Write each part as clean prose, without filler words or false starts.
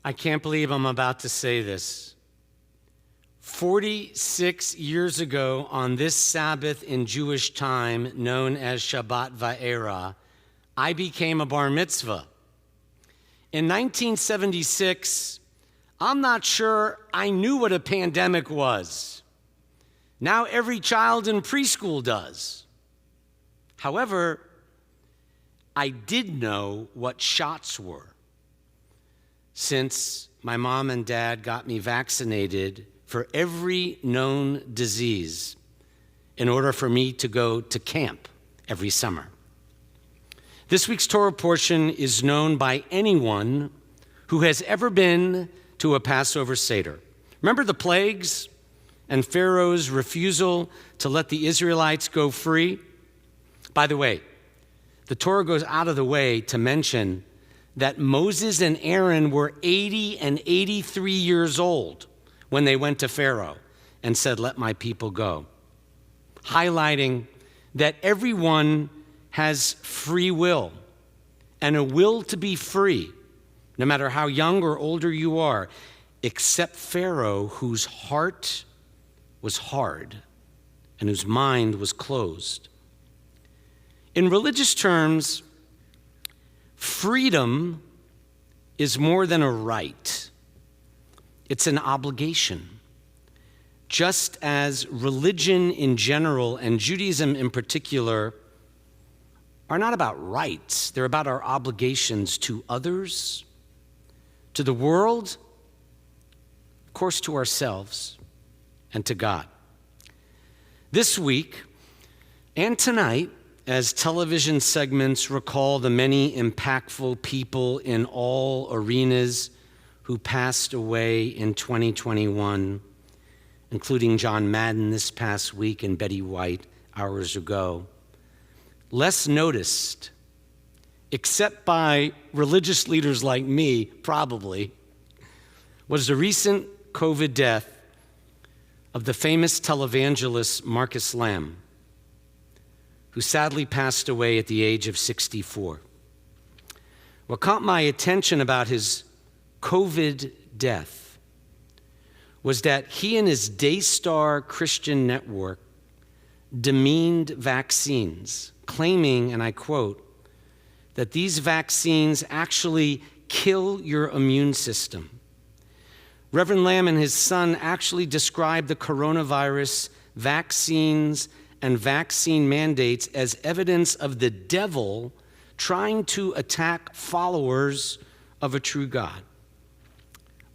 I can't believe I'm about to say this. 46 years ago on this Sabbath in Jewish time, known as Shabbat Va'era, I became a bar mitzvah. In 1976, I'm not sure I knew what a pandemic was. Now every child in preschool does. However, I did know what shots were, since my mom and dad got me vaccinated for every known disease in order for me to go to camp every summer. This week's Torah portion is known by anyone who has ever been to a Passover Seder. Remember the plagues and Pharaoh's refusal to let the Israelites go free? By the way, the Torah goes out of the way to mention that Moses and Aaron were 80 and 83 years old when they went to Pharaoh and said, "Let my people go," highlighting that everyone has free will and a will to be free, no matter how young or older you are, except Pharaoh, whose heart was hard and whose mind was closed. In religious terms, freedom is more than a right. It's an obligation. Just as religion in general and Judaism in particular are not about rights, they're about our obligations to others, to the world, of course to ourselves, and to God. This week and tonight, as television segments recall the many impactful people in all arenas who passed away in 2021, including John Madden this past week and Betty White hours ago, less noticed, except by religious leaders like me, probably, was the recent COVID death of the famous televangelist Marcus Lamb, who sadly passed away at the age of 64. What caught my attention about his COVID death was that he and his Daystar Christian network demeaned vaccines, claiming, and I quote, that these vaccines actually kill your immune system. Reverend Lamb and his son actually described the coronavirus, vaccines, and vaccine mandates as evidence of the devil trying to attack followers of a true God.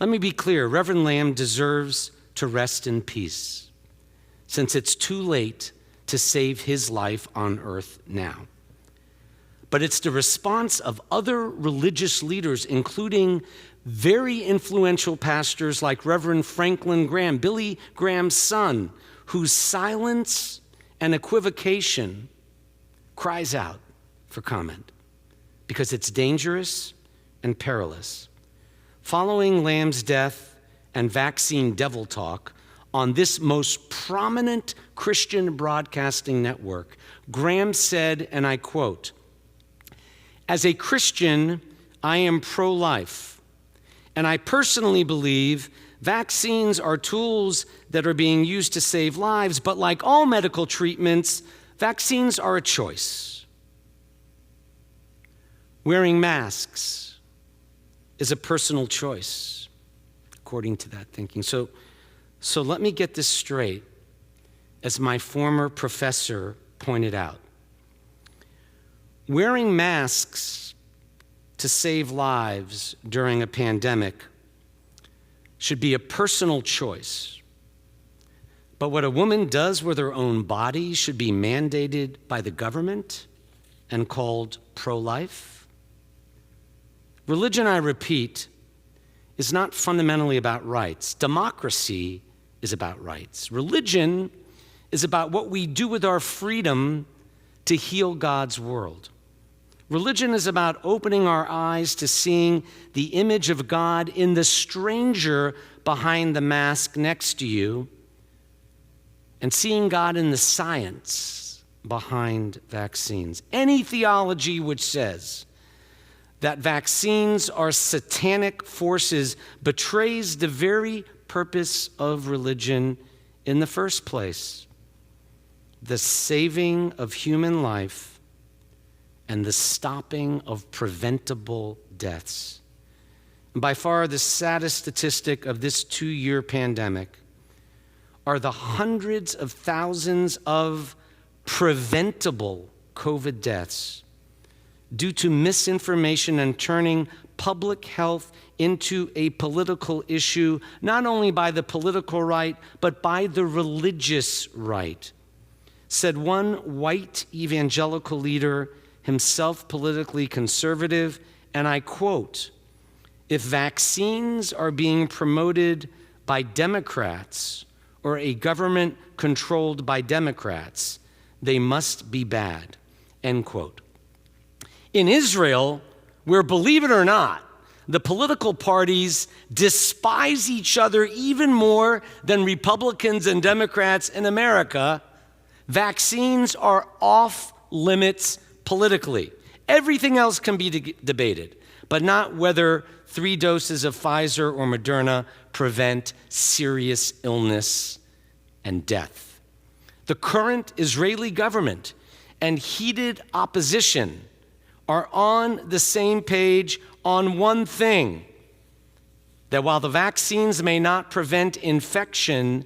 Let me be clear, Reverend Lamb deserves to rest in peace, since it's too late to save his life on earth now. But it's the response of other religious leaders, including very influential pastors like Reverend Franklin Graham, Billy Graham's son, whose silence and equivocation cries out for comment because it's dangerous and perilous. Following Lamb's death and vaccine devil talk on this most prominent Christian broadcasting network, Graham said, and I quote, "As a Christian, I am pro-life, and I personally believe vaccines are tools that are being used to save lives, but like all medical treatments, vaccines are a choice. Wearing masks is a personal choice," according to that thinking. So let me get this straight, as my former professor pointed out. Wearing masks to save lives during a pandemic should be a personal choice. But what a woman does with her own body should be mandated by the government and called pro-life. Religion, I repeat, is not fundamentally about rights. Democracy is about rights. Religion is about what we do with our freedom to heal God's world. Religion is about opening our eyes to seeing the image of God in the stranger behind the mask next to you and seeing God in the science behind vaccines. Any theology which says that vaccines are satanic forces betrays the very purpose of religion in the first place: the saving of human life and the stopping of preventable deaths. And by far the saddest statistic of this 2-year pandemic are the hundreds of thousands of preventable COVID deaths due to misinformation and turning public health into a political issue, not only by the political right, but by the religious right. Said one white evangelical leader, himself politically conservative, and I quote, "If vaccines are being promoted by Democrats or a government controlled by Democrats, they must be bad," end quote. In Israel, where, believe it or not, the political parties despise each other even more than Republicans and Democrats in America, vaccines are off limits politically. Everything else can be debated, but not whether 3 doses of Pfizer or Moderna prevent serious illness and death. The current Israeli government and heated opposition are on the same page on one thing: that while the vaccines may not prevent infection,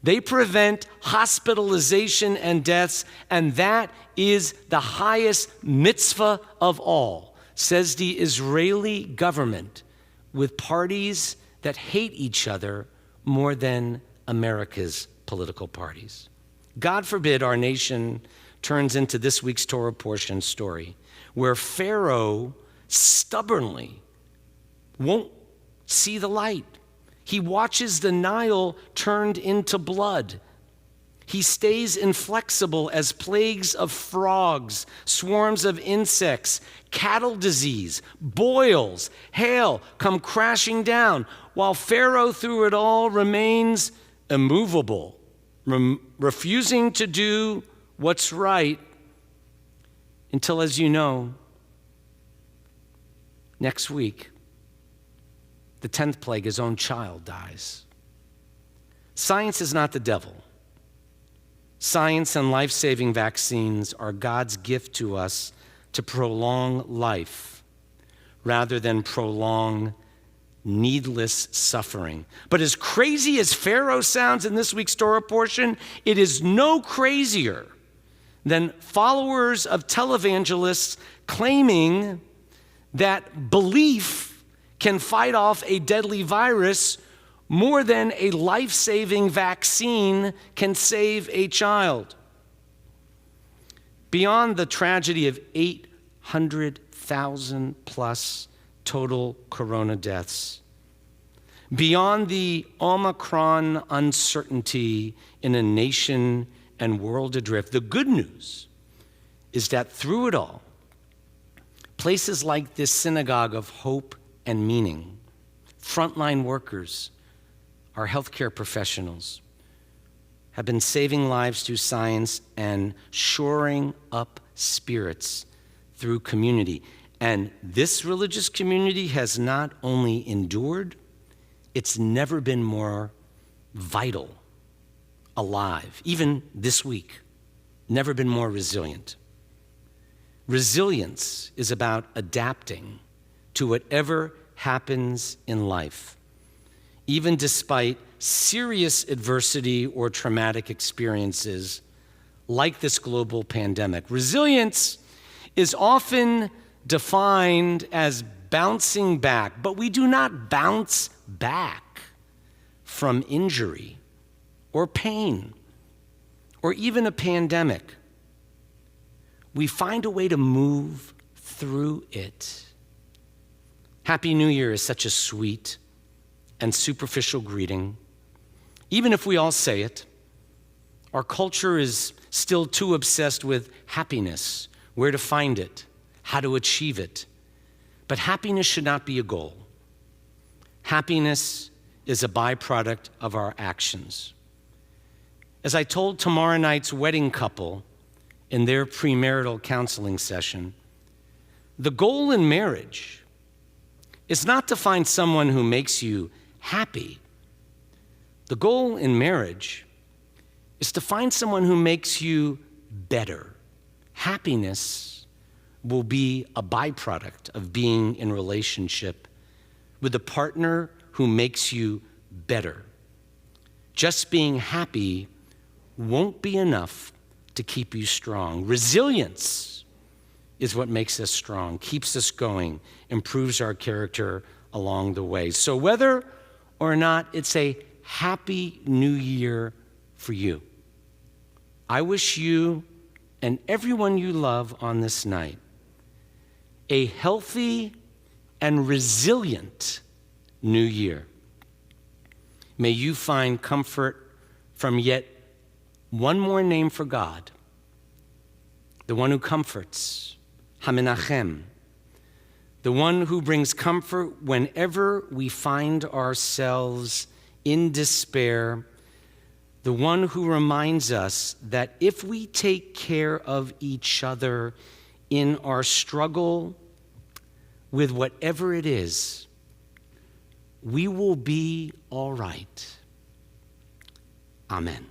they prevent hospitalization and deaths, and that is the highest mitzvah of all, says the Israeli government, with parties that hate each other more than America's political parties. God forbid our nation turns into this week's Torah portion story, where Pharaoh stubbornly won't see the light. He watches the Nile turned into blood. He stays inflexible as plagues of frogs, swarms of insects, cattle disease, boils, hail come crashing down, while Pharaoh through it all remains immovable, refusing to do what's right until, as you know, next week, the 10th plague, his own child dies. Science is not the devil. Science and life-saving vaccines are God's gift to us to prolong life rather than prolong needless suffering. But as crazy as Pharaoh sounds in this week's Torah portion, it is no crazier than followers of televangelists claiming that belief can fight off a deadly virus more than a life-saving vaccine can save a child. Beyond the tragedy of 800,000 plus total corona deaths, beyond the Omicron uncertainty in a nation and world adrift, the good news is that through it all, places like this synagogue of hope and meaning, frontline workers, our healthcare professionals, have been saving lives through science and shoring up spirits through community. And this religious community has not only endured, it's never been more vital, alive, even this week, never been more resilient. Resilience is about adapting to whatever happens in life, even despite serious adversity or traumatic experiences like this global pandemic. Resilience is often defined as bouncing back, but we do not bounce back from injury or pain or even a pandemic. We find a way to move through it. Happy New Year is such a sweet and superficial greeting. Even if we all say it, our culture is still too obsessed with happiness, where to find it, how to achieve it. But happiness should not be a goal. Happiness is a byproduct of our actions. As I told tomorrow night's wedding couple in their premarital counseling session, The goal in marriage is not to find someone who makes you happy. The goal in marriage is to find someone who makes you better. Happiness will be a byproduct of being in relationship with a partner who makes you better. Just being happy won't be enough to keep you strong. Resilience is what makes us strong, keeps us going, improves our character along the way. So whether or not it's a happy new year for you, I wish you and everyone you love on this night a healthy and resilient new year. May you find comfort from yet one more name for God, the one who comforts, Hamenachem, the one who brings comfort whenever we find ourselves in despair, the one who reminds us that if we take care of each other in our struggle with whatever it is, we will be all right. Amen.